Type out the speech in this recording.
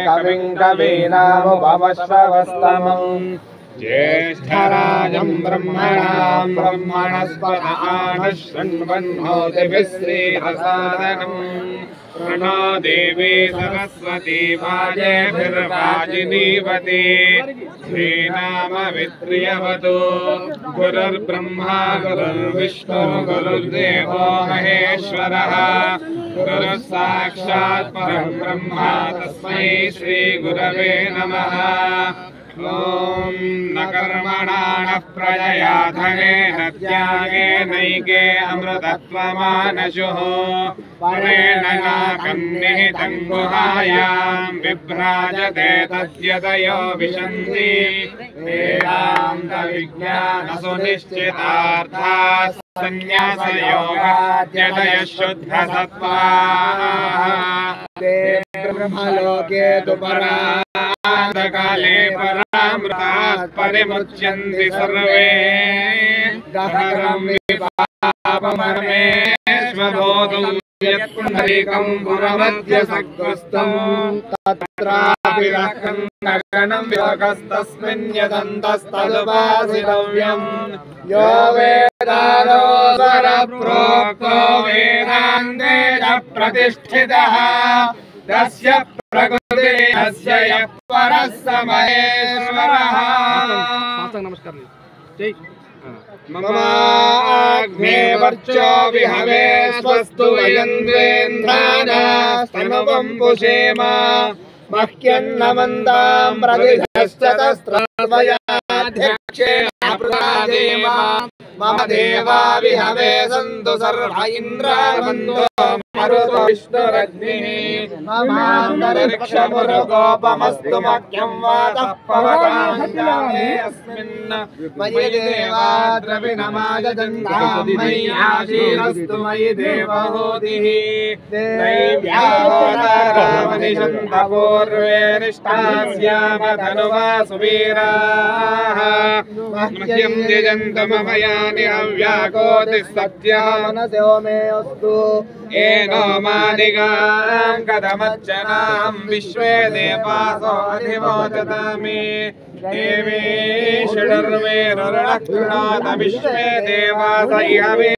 कविं कवीनामुपमश्रवस्तमम् ज्येष्ठराजं ब्रह्मणां ब्रह्मणस्पत शृण्वन्नोतिभिः श्रीरसादनम् प्रणो देवी सरस्वती वाजेभिर्वाजिनीवती श्रीनामवित्रियवतु गुरुर्ब्रह्मा गुरुर्विष्णु गुरुर्देवो महेश्वरः गुरुः साक्षात् परं ब्रह्म तस्मै श्रीगुरवे नमः। ॐ न कर्मणा न प्रजया धनेन त्यागे नैके अमृतत्वमानशुः परेण नाकन्निहितं गुहायां विभ्राजते तद्यतयो विशन्ति वेदान्तविज्ञानसुनिश्चितार्थाः संन्यासयोगाद्यतयः शुद्धसत्त्वाः ब्रह्मलोके तु परान्तकाले परामृतात् परिमुच्यन्ति सर्वे दहरं विपापमर्मेष्वबोधुं यत्पुण्डरीकं पुरमध्यसग्रस्तं तत्रापि रक्षणं विवकस्तस्मिन् यदन्तस्तदुपासितव्यम् यो वेदानो स्वरप्रोक्तो वेदान्ते च प्रतिष्ठितः तस्य प्रकृतिरस्य यः परः स महेश्वरः। नमस्कार जय ममाग्ने वर्चो विहवे स्वस्तु वयन्द्रेन्द्राणास्तनुवं पुषेम मह्यन्नमन्तां प्रतिधश्चतस्रवयाध्यक्षेण प्रदादेम मम देवा विहवे सन्तु सर्व इन्द्रावन्तो मरुतो विष्णुरग्निः ममान्तरिक्षमुरुगोपमस्तु मह्यं वातः पवताञ्जामे अस्मिन् मयि देवा द्रविणमायजन्तां मयि आशीरस्तु मयि देवहूतिः दैव्याहोरामनिषन्तपूर्वे निष्ठास्याम धनुवा सुवीराः मह्यं यजन्तु मम यानि हव्याकोतिः सत्यामनसो मे अस्तु येनो मादिगां कथमच्चनां विश्वे देवासो अधिवोचतामि देवी षडर्वे रुरणकृणात विश्वे देवास इह मे